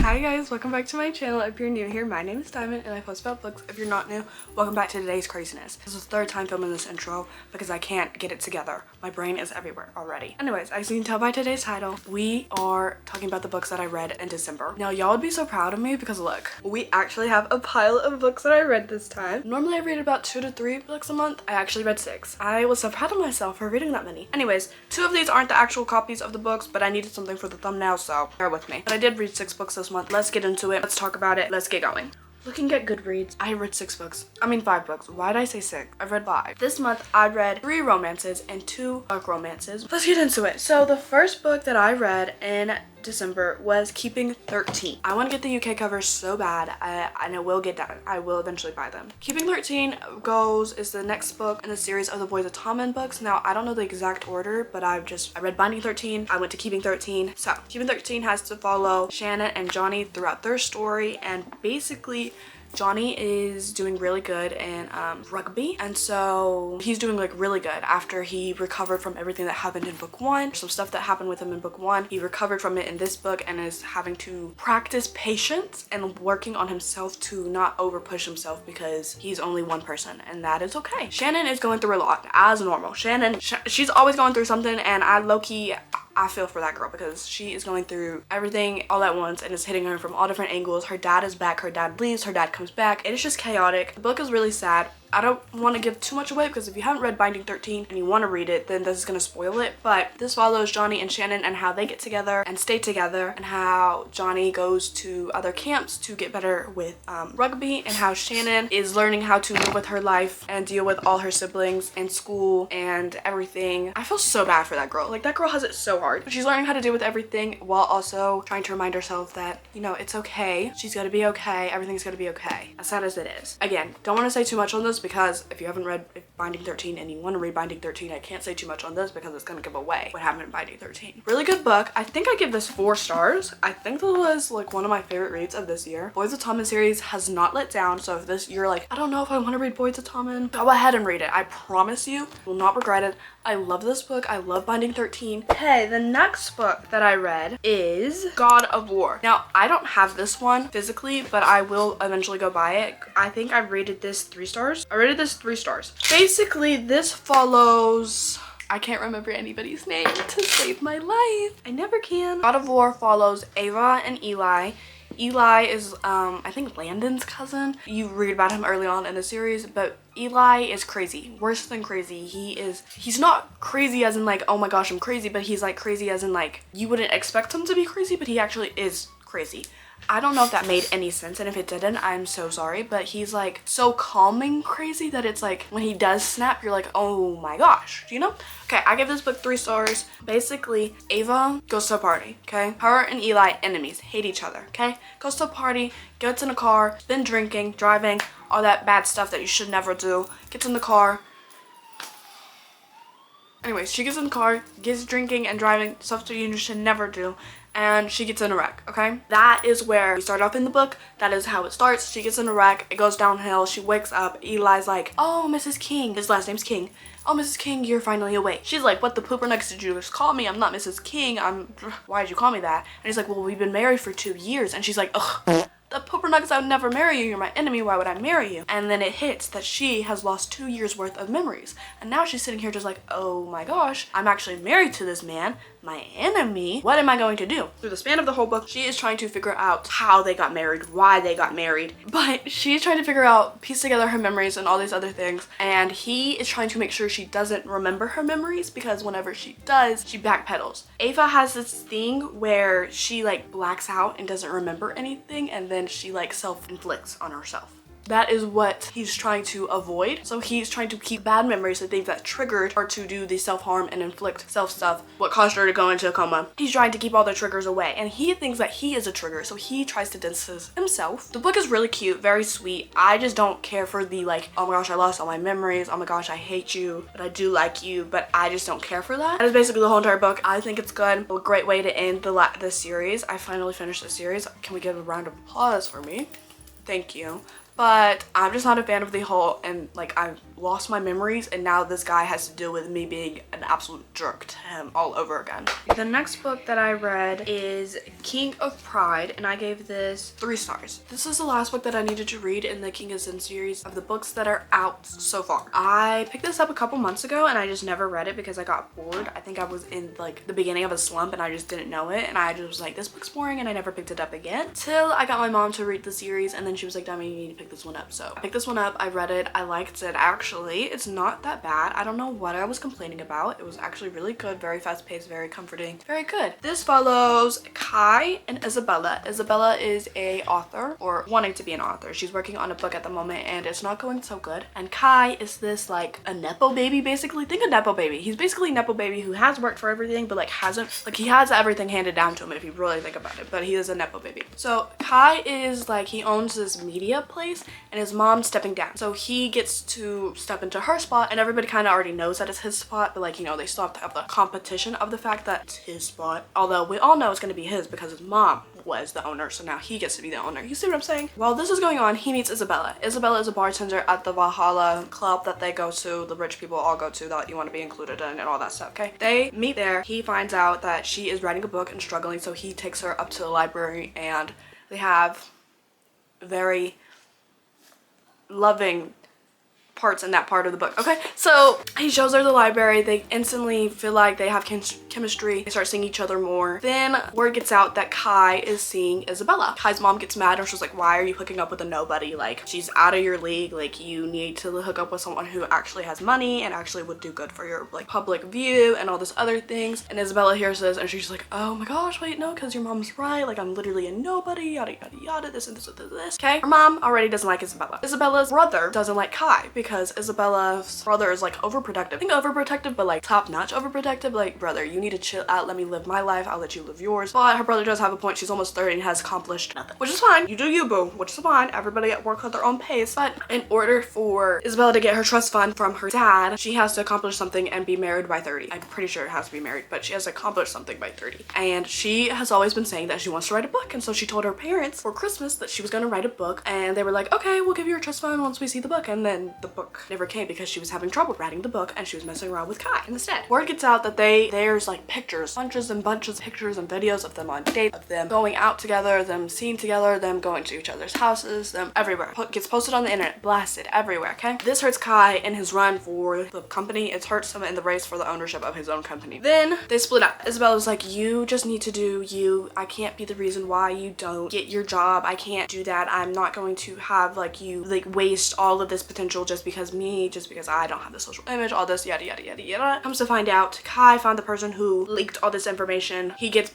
Hi guys, welcome back to my channel. If you're new here, my name is Diamond and I post about books. If you're not new, welcome back to today's craziness. This is the third time filming this intro because I can't get it together. My brain is everywhere already. Anyways, as you can tell by today's title, we are talking about the books that I read in December. Now y'all would be so proud of me because look, we actually have a pile of books that I read this time. Normally I read about 2 to 3 books a month. I actually read 6. I was so proud of myself for reading that many. Anyways, 2 of these aren't the actual copies of the books, but I needed something for the thumbnail, so bear with me. But I did read 6 books this month. Let's get into it. Let's talk about it. Let's get going. Looking at Goodreads, I read 5 books. Why did I say 6? I've read 5. This month, I read 3 romances and 2 dark romances. Let's get into it. So the first book that I read in December was Keeping 13. I want to get the UK covers so bad, and I will get that. I will eventually buy them. Keeping 13 is the next book in the series of the Boys of Tommen books. Now, I don't know the exact order, but I read Binding 13, I went to Keeping 13. So, Keeping 13 has to follow Shannon and Johnny throughout their story, and basically, Johnny is doing really good in rugby, and so he's doing like really good after he recovered from everything that happened in book 1. Some stuff that happened with him in book 1, he recovered from it in this book and is having to practice patience and working on himself to not over push himself because he's only one person, and that is okay. Shannon is going through a lot as normal. She's always going through something, and I feel for that girl because she is going through everything all at once and it's hitting her from all different angles. Her dad is back, her dad leaves, her dad comes back. It is just chaotic. The book is really sad. I don't want to give too much away because if you haven't read Binding 13 and you want to read it, then this is going to spoil it. But this follows Johnny and Shannon and how they get together and stay together, and how Johnny goes to other camps to get better with rugby, and how Shannon is learning how to live with her life and deal with all her siblings and school and everything. I feel so bad for that girl. Like, that girl has it so hard. But she's learning how to deal with everything while also trying to remind herself that, you know, it's okay. She's going to be okay. Everything's going to be okay. As sad as it is. Again, don't want to say too much on this because if you haven't read Binding 13 and you want to read Binding 13, I can't say too much on this because it's going to give away what happened in Binding 13. Really good book. I think I give this 4 stars. I think that was like one of my favorite reads of this year. Boys of Tommen series has not let down, so if you're like, I don't know if I want to read Boys of Tommen, go ahead and read it. I promise you will not regret it. I love this book. I love Binding 13. Okay, the next book that I read is God of War. Now, I don't have this one physically, but I will eventually go buy it. I think I rated this 3 stars. I rated this 3 stars. Basically, this follows... I can't remember anybody's name to save my life. I never can. God of War follows Ava and Eli. Eli is, I think Landon's cousin. You read about him early on in the series, but Eli is crazy. Worse than crazy. He's not crazy as in like, oh my gosh, I'm crazy, but he's like crazy as in like, you wouldn't expect him to be crazy, but he actually is crazy. I don't know if that made any sense, and if it didn't, I'm so sorry, but he's like so calming crazy that it's like when he does snap, you're like, oh my gosh, you know? Okay, I give this book 3 stars. Basically, Ava goes to a party, okay? Her and Eli, enemies, hate each other, okay? Goes to a party, gets in a car, been drinking, driving, all that bad stuff that you should never do, gets in the car. Anyways, she gets in the car, gets drinking and driving, stuff that you should never do, and she gets in a wreck, okay? That is where we start off in the book. That is how it starts. She gets in a wreck, it goes downhill, she wakes up, Eli's like, oh, Mrs. King, his last name's King. Oh, Mrs. King, you're finally awake. She's like, what the pooper nuggets did you just call me? I'm not Mrs. King, why did you call me that? And he's like, well, we've been married for 2 years. And she's like, ugh. The pooper nuggets, I would never marry you. You're my enemy. Why would I marry you? And then it hits that she has lost 2 years worth of memories. And now she's sitting here just like, oh my gosh, I'm actually married to this man, my enemy. What am I going to do? Through the span of the whole book, she is trying to figure out how they got married, why they got married. But she's trying to figure out, piece together her memories and all these other things. And he is trying to make sure she doesn't remember her memories because whenever she does, she backpedals. Ava has this thing where she like blacks out and doesn't remember anything, and then she like self-inflicts on herself. That is what he's trying to avoid. So he's trying to keep bad memories, the things that triggered her to do the self-harm and inflict self-stuff, what caused her to go into a coma. He's trying to keep all the triggers away, and he thinks that he is a trigger, so he tries to distance himself. The book is really cute, very sweet. I just don't care for the like, oh my gosh, I lost all my memories, oh my gosh, I hate you, but I do like you, but I just don't care for that. That is basically the whole entire book. I think it's good. A great way to end the series. I finally finished the series. Can we give a round of applause for me? Thank you. But I'm just not a fan of the whole, and like, I lost my memories, and now this guy has to deal with me being an absolute jerk to him all over again. The next book that I read is King of Pride, and I gave this 3 stars. This is the last book that I needed to read in the King of Sin series of the books that are out so far. I picked this up a couple months ago and I just never read it because I got bored. I think I was in like the beginning of a slump and I just didn't know it, and I just was like, this book's boring, and I never picked it up again till I got my mom to read the series, and then she was like, Dummy, you need to pick this one up. So I picked this one up. I read it. I liked it. Actually, it's not that bad. I don't know what I was complaining about. It was actually really good, very fast paced, very comforting, very good. This follows Kai and Isabella. Isabella is a author, or wanting to be an author. She's working on a book at the moment and it's not going so good. And Kai is this like a nepo baby, basically. Think a nepo baby. He's basically a nepo baby who has worked for everything but like hasn't, like he has everything handed down to him if you really think about it, but he is a nepo baby. So Kai is like, he owns this media place and his mom's stepping down, so he gets to step into her spot, and everybody kind of already knows that it's his spot, but like, you know, they still have to have the competition of the fact that it's his spot, although we all know it's going to be his because his mom was the owner, so now he gets to be the owner. You see what I'm saying? While this is going on, he meets Isabella. Isabella is a bartender at the Valhalla club that they go to, the rich people all go to, that you want to be included in and all that stuff, okay? They meet there. He finds out that she is writing a book and struggling, so he takes her up to the library and they have very loving parts in that part of the book, okay? So he shows her the library. They instantly feel like they have chemistry. They start seeing each other more. Then word gets out that Kai is seeing Isabella. Kai's mom gets mad and she's like, why are you hooking up with a nobody? Like, she's out of your league. Like, you need to hook up with someone who actually has money and actually would do good for your like public view and all this other things. And Isabella hears this and she's like, oh my gosh, wait, no, because your mom's right. Like, I'm literally a nobody, yada yada yada, this and this and this. Okay, her mom already doesn't like Isabella. Isabella's brother doesn't like Kai because Isabella's brother is like overprotective. I think overprotective, but like top-notch overprotective. Like, brother, you need to chill out, let me live my life, I'll let you live yours. But her brother does have a point. She's almost 30 and has accomplished nothing, which is fine. You do you, boo, which is fine. Everybody at work at their own pace. But in order for Isabella to get her trust fund from her dad, she has to accomplish something and be married by 30. I'm pretty sure it has to be married, but she has to accomplish something by 30. And she has always been saying that she wants to write a book, and so she told her parents for Christmas that she was going to write a book, and they were like, okay, we'll give you your trust fund once we see the book. And then the book never came because she was having trouble writing the book and she was messing around with Kai instead. Word gets out that there's like pictures, bunches and bunches of pictures and videos of them on dates, of them going out together, them seeing together, them going to each other's houses, them everywhere. Gets posted on the internet, blasted everywhere, okay? This hurts Kai in his run for the company. It hurts him in the race for the ownership of his own company. Then they split up. Isabella's like, you just need to do you. I can't be the reason why you don't get your job. I can't do that. I'm not going to have like you like waste all of this potential just because I don't have the social image, all this yada yada yada yada. Comes to find out, Kai found the person who leaked all this information. He gets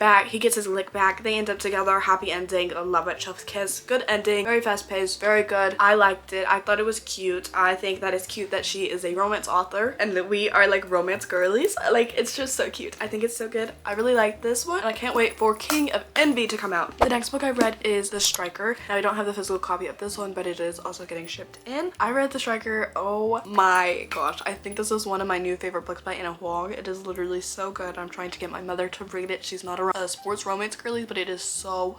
his lick back. They end up together, happy ending, a love at chef's kiss. Good ending, very fast paced, very good. I liked it. I thought it was cute. I think that it's cute that she is a romance author and that we are like romance girlies. Like, it's just so cute. I think it's so good. I really like this one and I can't wait for King of Envy to come out. The next book I read is The Striker. Now, I don't have the physical copy of this one, but it is also getting shipped in. I read The Striker. Oh my gosh, I think this is one of my new favorite books by Anna Huang. It is literally so good. I'm trying to get my mother to read it. She's not a sports romance girly, but it is so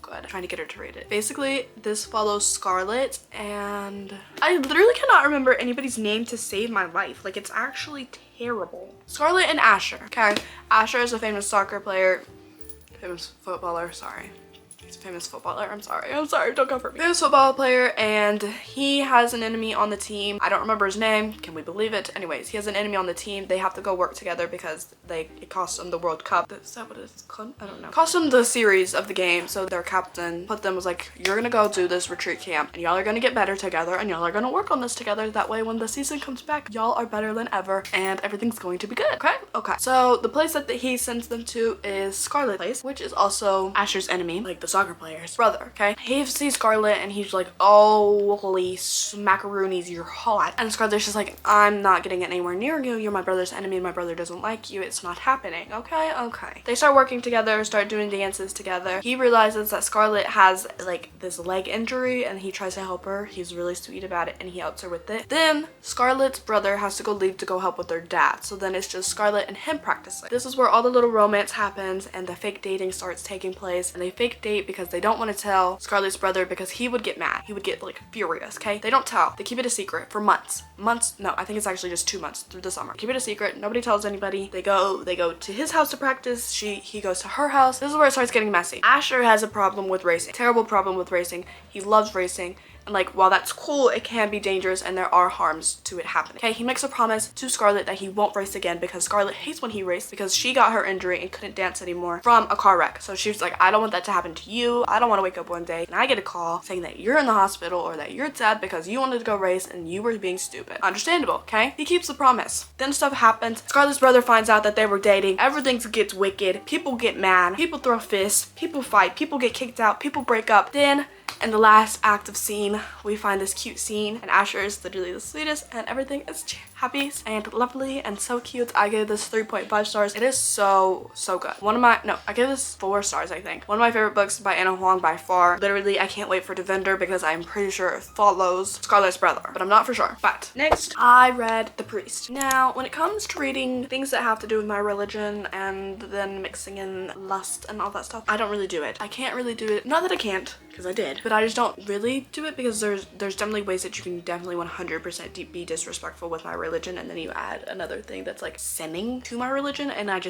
good. I'm trying to get her to read it. Basically, this follows Scarlett, and I literally cannot remember anybody's name to save my life. Like, it's actually terrible. Scarlett and Asher. Okay, Asher is a famous soccer player, famous footballer, sorry. He's a famous footballer. I'm sorry, don't come for me. Famous football player, and he has an enemy on the team. I don't remember his name. Can we believe it? Anyways, he has an enemy on the team. They have to go work together because it cost them the World Cup. Is that what it's called? I don't know. Cost them the series of the game. So their captain was like, you're gonna go do this retreat camp and y'all are gonna get better together and y'all are gonna work on this together. That way when the season comes back, y'all are better than ever and everything's going to be good. Okay. So the place that he sends them to is Scarlet Place, which is also Asher's enemy, like the soccer player's brother, okay? He sees Scarlett and he's like, oh, holy smackaroonies, you're hot. And Scarlett's just like, I'm not getting anywhere near you. You're my brother's enemy. My brother doesn't like you. It's not happening, okay? They start working together, start doing dances together. He realizes that Scarlett has like this leg injury and he tries to help her. He's really sweet about it and he helps her with it. Then Scarlett's brother has to leave to go help with their dad. So then it's just Scarlett and him practicing. This is where all the little romance happens and the fake dating starts taking place, and they fake date because they don't want to tell Scarlett's brother because he would get mad. He would get like furious, okay? They don't tell. They keep it a secret for months. No, I think it's actually just 2 months through the summer. Keep it a secret. Nobody tells anybody. They go to his house to practice. He goes to her house. This is where it starts getting messy. Asher has a problem with racing. Terrible problem with racing. He loves racing. And like, while that's cool, it can be dangerous and there are harms to it happening. Okay, he makes a promise to Scarlett that he won't race again because Scarlett hates when he raced because she got her injury and couldn't dance anymore from a car wreck. So she was like, I don't want that to happen to you. I don't want to wake up one day and I get a call saying that you're in the hospital or that you're sad because you wanted to go race and you were being stupid. Understandable, okay? He keeps the promise. Then stuff happens. Scarlett's brother finds out that they were dating. Everything gets wicked. People get mad. People throw fists. People fight. People get kicked out. People break up. Then in the last act of scene, we find this cute scene and Asher is literally the sweetest and everything is happy and lovely and so cute. I gave this 3.5 stars. It is so good. I gave this 4 stars, I think. One of my favorite books by Anna Huang by far. Literally, I can't wait for Devender because I'm pretty sure it follows Scarlett's brother, but I'm not for sure. But next, I read The Priest. Now, when it comes to reading things that have to do with my religion and then mixing in lust and all that stuff, I don't really do it. I can't really do it. Not that I can't, because I did, but I just don't really do it because there's definitely ways that you can definitely 100% be disrespectful with my religion, and then you add another thing that's like sinning to my religion, and I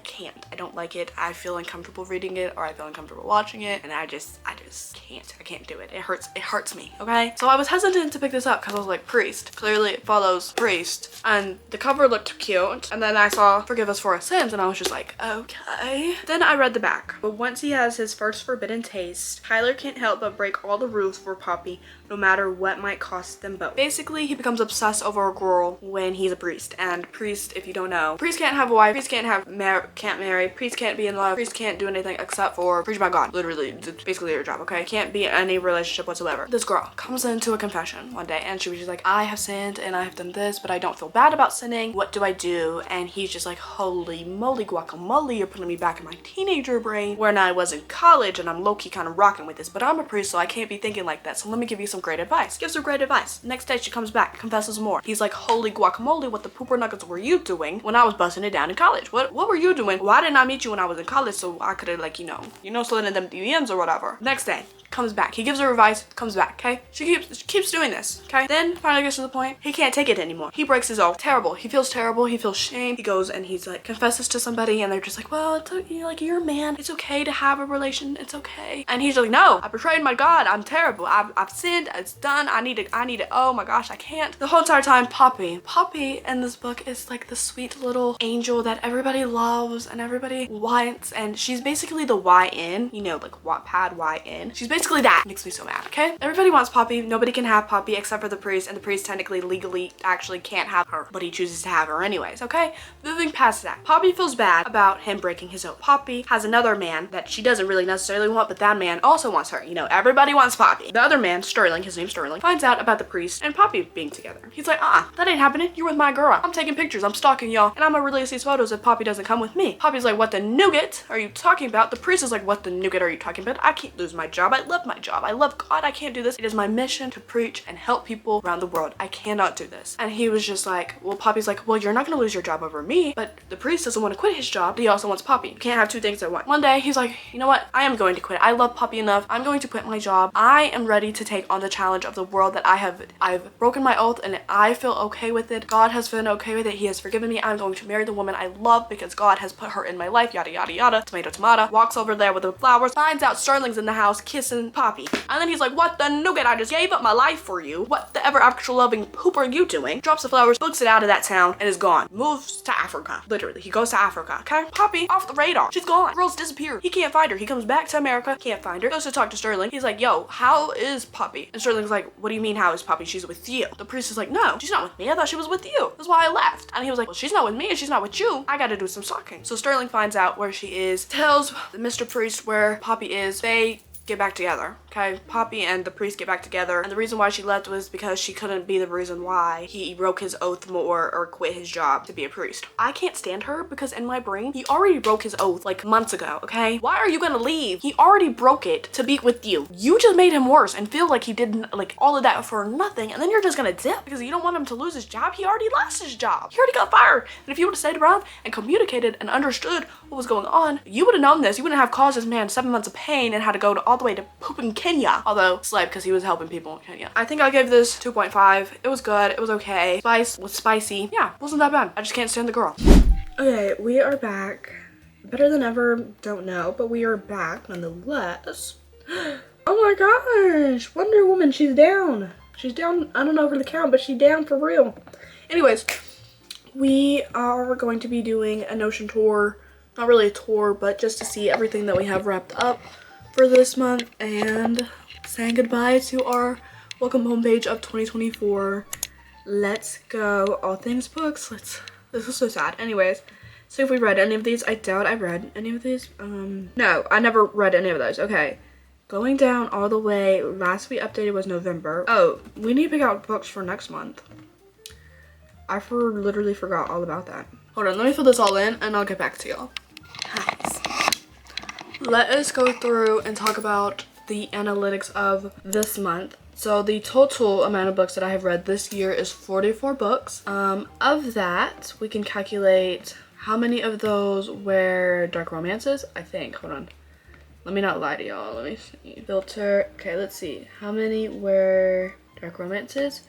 can't. I don't like it. I feel uncomfortable reading it, or I feel uncomfortable watching it, and I just can't. I can't do it. It hurts me, okay? So I was hesitant to pick this up because I was like, priest. Clearly it follows priest, and the cover looked cute, and then I saw forgive us for our sins, and I was just like, okay. Then I read the back. But once he has his first forbidden taste, Tyler can't help but break all the rules for Poppy, no matter what might cost them both. Basically, he becomes obsessed over a girl when he's a priest. And priest, if you don't know, priest can't have a wife, priest can't marry, priest can't be in love, priest can't do anything except for preach about God. Literally, it's basically your job, okay? Can't be in any relationship whatsoever. This girl comes into a confession one day and she was just like, I have sinned and I have done this, but I don't feel bad about sinning. What do I do? And he's just like, holy moly guacamole, you're putting me back in my teenager brain when I was in college and I'm low-key kind of rocking with this, but I'm a priest, so I can't be thinking like that. So let me give you some great advice. Gives her great advice. Next day she comes back, confesses more. He's like, holy guacamole, what the pooper nuggets were you doing when I was busting it down in college? What were you doing? Why didn't I meet you when I was in college so I could have like, you know, slid in them DMs or whatever. Next day, comes back. He gives her advice, comes back, okay? She keeps doing this, okay? Then finally gets to the point, he can't take it anymore. He breaks his oath. Terrible. He feels terrible. He feels shame. He goes and he's like, confesses to somebody and they're just like, well, it's okay, like, you're a man. It's okay to have a relation. It's okay. And he's like, no, I betrayed my God. I'm terrible. I've sinned. It's done. I need to, oh my gosh, I can't. The whole entire time, Poppy in this book is like the sweet little angel that everybody loves and everybody wants. And she's basically the YN, you know, like Wattpad YN. She's basically that. Makes me so mad, okay? Everybody wants Poppy. Nobody can have Poppy except for the priest, and the priest technically legally actually can't have her, but he chooses to have her anyways, okay? Moving past that, Poppy feels bad about him breaking his oath. Poppy has another man that she doesn't really necessarily want, but that man also wants her. You know, everybody wants Poppy. The other man, Sterling, his name's Sterling, finds out about the priest and Poppy being together. He's like, that ain't happening. You're with my girl. I'm taking pictures. I'm stalking y'all, and I'm gonna release these photos if Poppy doesn't come with me. Poppy's like, what the nougat are you talking about? The priest is like, what the nougat are you talking about? I can't lose my job. I love my job. I love God. I can't do this. It is my mission to preach and help people around the world. I cannot do this. And he was just like, well, Poppy's like, well, you're not gonna lose your job over me, but the priest doesn't want to quit his job, but he also wants Poppy. You can't have two things at once. One day he's like, you know what? I am going to quit. I love Poppy enough. I'm going to quit my job. I am ready to take on the challenge of the world that I've broken my oath and I feel okay with it. God has been okay with it. He has forgiven me. I'm going to marry the woman I love because God has put her in my life. Yada yada yada. Tomato tomato. Walks over there with the flowers. Finds out Sterling's in the house kissing Poppy. And then he's like, what the nougat? I just gave up my life for you. What the ever actual loving poop are you doing? Drops the flowers, books it out of that town, and is gone. Moves to Africa. Literally, he goes to Africa, okay? Poppy off the radar. She's gone. Girl's disappeared. He can't find her. He comes back to America, can't find her. Goes to talk to Sterling. He's like, yo, how is Poppy? And Sterling's like, what do you mean how is Poppy? She's with you. The priest is like, no, she's not with me. I thought she was with you. That's why I left. And he was like, well, she's not with me and she's not with you. I gotta do some stalking. So Sterling finds out where she is, tells Mr. Priest where Poppy is. They get back together, okay? Okay, Poppy and the priest get back together, and the reason why she left was because she couldn't be the reason why he broke his oath more or quit his job to be a priest. I can't stand her because in my brain, he already broke his oath like months ago, okay? Why are you gonna leave? He already broke it to be with you. You just made him worse and feel like he didn't like all of that for nothing, and then you're just gonna dip because you don't want him to lose his job. He already lost his job. He already got fired. And if you would have stayed around and communicated and understood what was going on, you would have known this. You wouldn't have caused this man 7 months of pain and had to go all the way to poop in Kenya. Although, slept because he was helping people in Kenya. I think I gave this 2.5. It was good. It was okay. Spice was spicy. Yeah, wasn't that bad. I just can't stand the girl. Okay, we are back. Better than ever, don't know, but we are back nonetheless. Oh my gosh, Wonder Woman, she's down. She's down, I don't know over the count, but she's down for real. Anyways, we are going to be doing a Notion tour. Not really a tour, but just to see everything that we have wrapped up for this month and saying goodbye to our welcome homepage of 2024. Let's go. All things books. This is so sad. Anyways, so if we read any of these, I doubt I read any of these. No, I never read any of those. Okay. Going down all the way, last we updated was November. Oh, we need to pick out books for next month. I literally forgot all about that. Hold on, let me fill this all in and I'll get back to y'all. Nice. Let us go through and talk about the analytics of this month. So the total amount of books that I have read this year is 44 books. Of that, we can calculate how many of those were dark romances, I think. Hold on. Let me not lie to y'all. Let me see. Filter. Okay, let's see. How many were dark romances?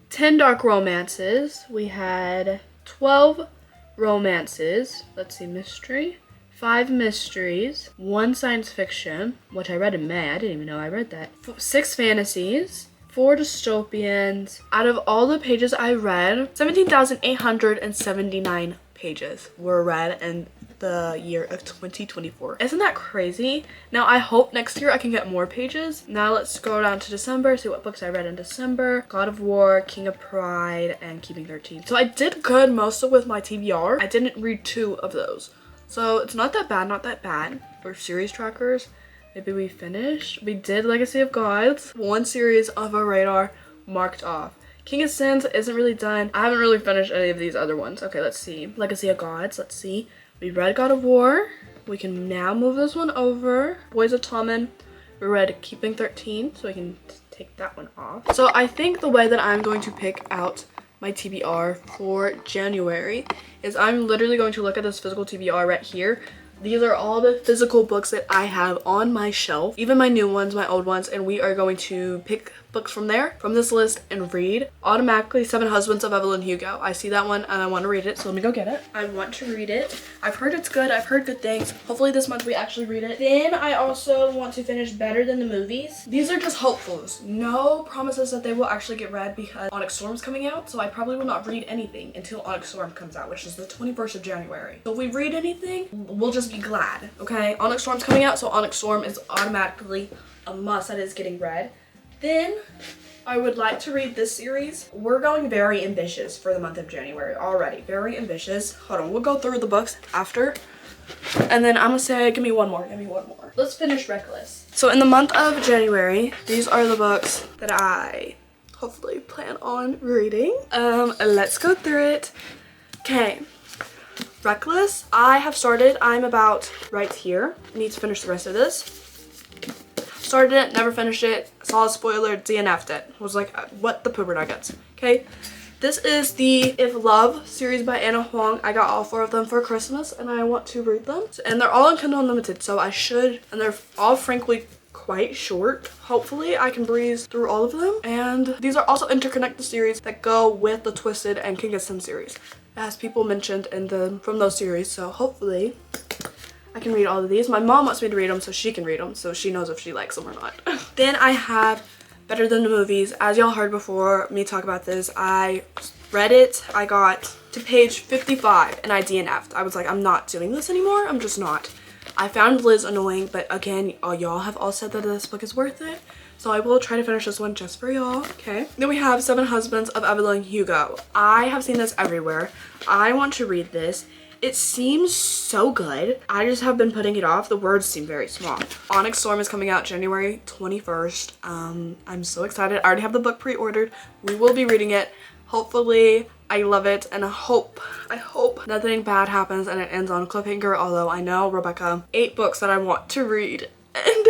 10 dark romances. We had 12 romances. Let's see, mystery. 5 mysteries. 1 science fiction, which I read in May. I didn't even know I read that. 6 fantasies. 4 dystopians. Out of all the pages I read, 17,879 pages were read in the year of 2024. Isn't that crazy? Now I hope next year I can get more pages. Now let's go down to December, see what books I read in December. God of War, King of Pride, and Keeping 13. So I did good mostly with my TBR. I didn't read 2 of those. So it's not that bad, For series trackers, maybe we finished. We did Legacy of Gods. 1 series of our radar marked off. King of Sins isn't really done. I haven't really finished any of these other ones. Okay, let's see. Legacy of Gods, let's see. We read God of War. We can now move this one over. Boys of Tommen. We read Keeping 13, so we can take that one off. So I think the way that I'm going to pick out my TBR for January is I'm literally going to look at this physical TBR right here. These are all the physical books that I have on my shelf, even my new ones, my old ones, and we are going to pick books from there, from this list, and read. Automatically, 7 Husbands of Evelyn Hugo. I see that one and I want to read it, so let me go get it. I want to read it. I've heard it's good. I've heard good things. Hopefully this month we actually read it. Then I also want to finish Better Than the Movies. These are just hopefuls. No promises that they will actually get read because Onyx Storm's coming out, so I probably will not read anything until Onyx Storm comes out, which is the 21st of January. So if we read anything, we'll just be glad, okay? Onyx Storm's coming out, so Onyx Storm is automatically a must that is getting read. Then I would like to read this series. We're going very ambitious for the month of January already. Very ambitious. Hold on, we'll go through the books after. And then I'm gonna say, give me one more. Let's finish Reckless. So in the month of January, these are the books that I hopefully plan on reading. Let's go through it. Okay. Reckless, I have started. I'm about right here. I need to finish the rest of this. Started it, never finished it, saw a spoiler, DNF'd it. Was like, what the pooper nuggets. Okay, this is the If Love series by Anna Huang. I got all 4 of them for Christmas and I want to read them. And they're all in Kindle Unlimited, so I should, and they're all frankly quite short. Hopefully I can breeze through all of them. And these are also interconnected series that go with the Twisted and King of Sin series, as people mentioned from those series. So hopefully I can read all of these. My mom wants me to read them so she can read them, so she knows if she likes them or not. Then I have Better Than the Movies. As y'all heard before me talk about this, I read it. I got to page 55 and I DNF'd. I was like, I'm not doing this anymore. I'm just not. I found Liz annoying, but again, y'all have all said that this book is worth it. So I will try to finish this one just for y'all. Okay. Then we have 7 Husbands of Evelyn Hugo. I have seen this everywhere. I want to read this. It seems so good. I just have been putting it off. The words seem very small. Onyx Storm is coming out January 21st. I'm so excited. I already have the book pre-ordered. We will be reading it. Hopefully I love it, and I hope nothing bad happens and it ends on a cliffhanger, although I know, Rebecca, 8 books that I want to read and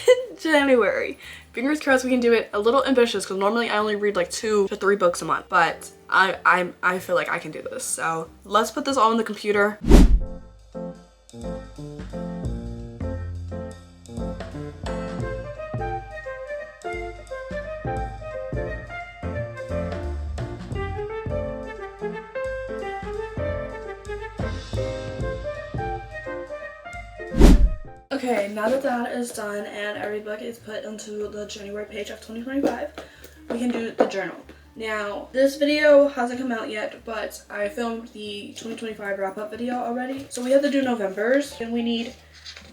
in January. Fingers crossed we can do it. A little ambitious because normally I only read like 2 to 3 books a month, but I feel like I can do this. So let's put this all on the computer. Okay, now that that is done and every book is put into the January page of 2025, we can do the journal. Now, this video hasn't come out yet, but I filmed the 2025 wrap-up video already. So we have to do November's, and we need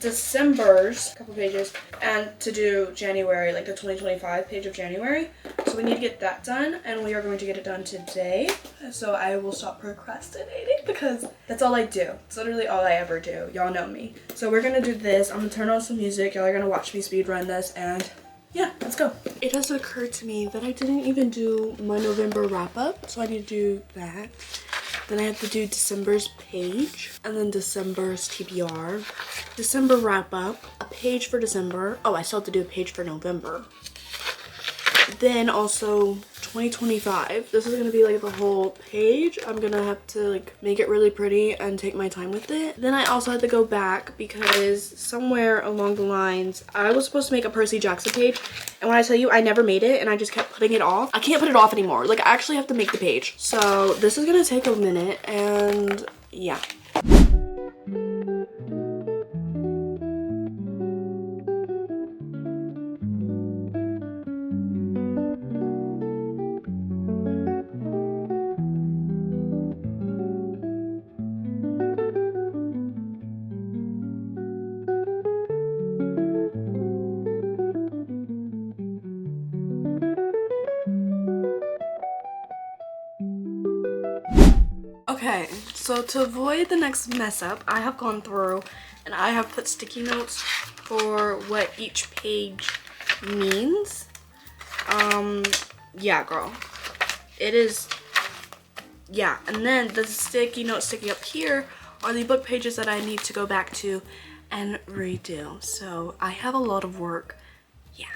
December's, a couple pages, and to do January, like the 2025 page of January. So we need to get that done, and we are going to get it done today. So I will stop procrastinating because that's all I do. It's literally all I ever do. Y'all know me. So we're gonna do this. I'm gonna turn on some music. Y'all are gonna watch me speedrun this, and yeah, let's go. It has occurred to me that I didn't even do my November wrap-up, so I need to do that. Then I have to do December's page, and then December's TBR, December wrap-up, a page for December. Oh, I still have to do a page for November. Then also 2025. This is gonna be like the whole page. I'm gonna have to like make it really pretty and take my time with it. Then I also had to go back because somewhere along the lines I was supposed to make a Percy Jackson page, and when I tell you I never made it and I just kept putting it off, I can't put it off anymore. Like, I actually have to make the page. So this is gonna take a minute, and yeah. Okay, so to avoid the next mess up, I have gone through and I have put sticky notes for what each page means. Yeah, girl. It is, yeah. And then the sticky notes sticking up here are the book pages that I need to go back to and redo. So I have a lot of work, yeah.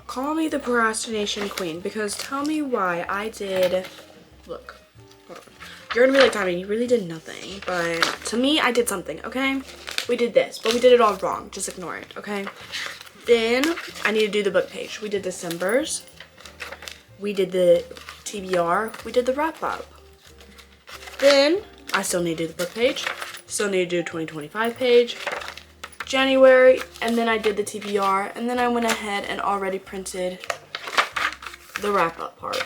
Call me the procrastination queen, because tell me why I did, look, hold on. You're gonna be like, Tommy, you really did nothing, but to me, I did something, okay? We did this, but we did it all wrong. Just ignore it, okay? Then I need to do the book page. We did December's, we did the TBR, we did the wrap up. Then I still need to do the book page, still need to do 2025 page, January, and then I did the TBR, and then I went ahead and already printed the wrap-up part.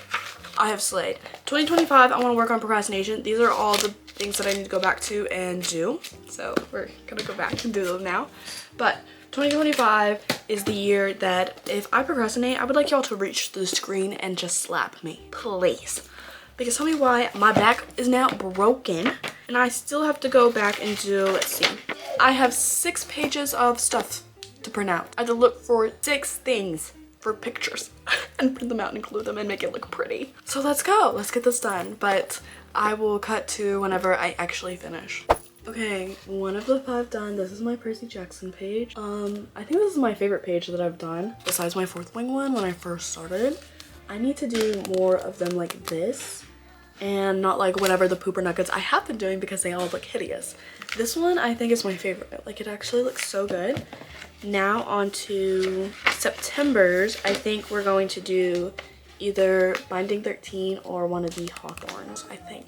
I have slayed. 2025, I want to work on procrastination. These are all the things that I need to go back to and do. So we're gonna go back and do them now. But 2025 is the year that if I procrastinate, I would like y'all to reach the screen and just slap me, please. Because tell me why my back is now broken and I still have to go back and do, let's see. I have 6 pages of stuff to print out. I have to look for 6 things for pictures and print them out and include them and make it look pretty. So let's go, let's get this done. But I will cut to whenever I actually finish. Okay, one of the 5 done. This is my Percy Jackson page. I think this is my favorite page that I've done besides my 4th wing one when I first started. I need to do more of them like this and not like whatever the pooper nuggets I have been doing because they all look hideous. This one I think is my favorite. Like, it actually looks so good. Now on to September's. I think we're going to do either Binding 13 or one of the Hawthorns, I think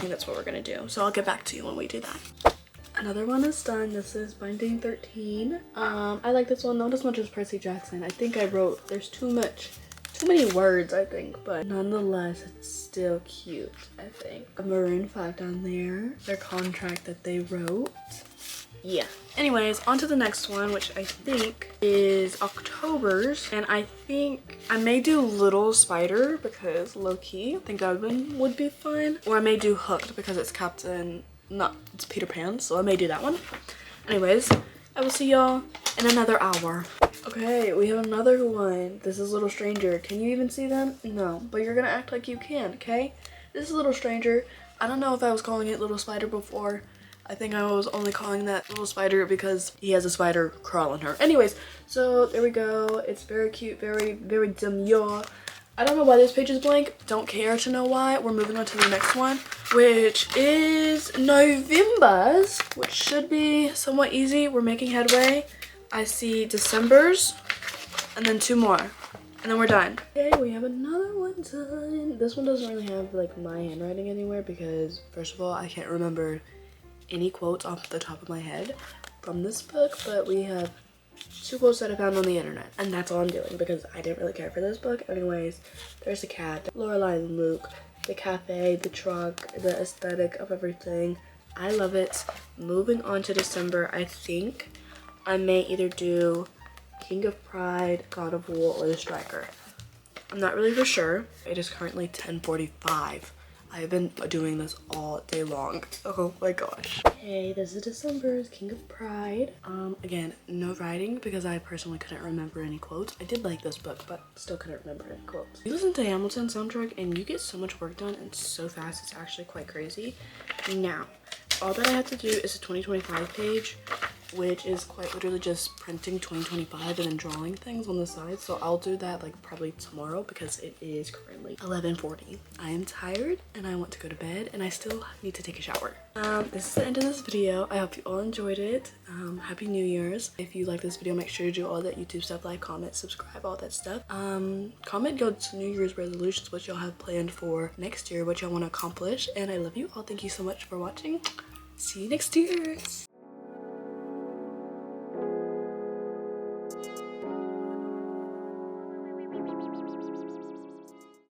that's what we're gonna do. So I'll get back to you when we do that. Another one is done. This is Binding 13. I like this one not as much as Percy Jackson. I think I wrote, there's too many words, I think, but nonetheless, it's still cute, I think. A Maroon 5 down there, their contract that they wrote. Yeah. Anyways, on to the next one, which I think is October's, and I think I may do Little Spider because low-key I think that one would be fun, or I may do Hooked because it's it's Peter Pan, so I may do that one. Anyways, I will see y'all in another hour. Okay, we have another one. This is Little Stranger. Can you even see them? No, but you're gonna act like you can, okay? This is Little Stranger. I don't know if I was calling it Little Spider before. I think I was only calling that Little Spider because he has a spider crawling her. Anyways, so there we go. It's very cute, very demure. I don't know why this page is blank. Don't care to know why. We're moving on to the next one, which is November's, which should be somewhat easy. We're making headway. I see December's and then 2 more. And then we're done. Okay, we have another one done. This one doesn't really have like my handwriting anywhere because first of all, I can't remember any quotes off the top of my head from this book, but we have 2 quotes that I found on the internet, and that's all I'm doing because I didn't really care for this book. Anyways, there's a cat, Lorelai and Luke, the cafe, the truck, the aesthetic of everything. I love it. Moving on to December, I think I may either do King of Pride, God of War, or The Striker. I'm not really for sure. It is currently 10:45. I've been doing this all day long. Oh my gosh. Okay, this is December's King of Pride. Again, no writing because I personally couldn't remember any quotes. I did like this book, but still couldn't remember any quotes. You listen to Hamilton soundtrack and you get so much work done and so fast, it's actually quite crazy. Now, all that I have to do is a 2025 page, which is quite literally just printing 2025 and then drawing things on the side. So I'll do that like probably tomorrow because it is currently 11:40. I am tired and I want to go to bed and I still need to take a shower. This is the end of this video. I hope you all enjoyed it. Happy New Year's. If you like this video, make sure to do all that YouTube stuff, like, comment, subscribe, all that stuff. Comment your New Year's resolutions, what y'all have planned for next year, what y'all want to accomplish. And I love you all. Thank you so much for watching. See you next year.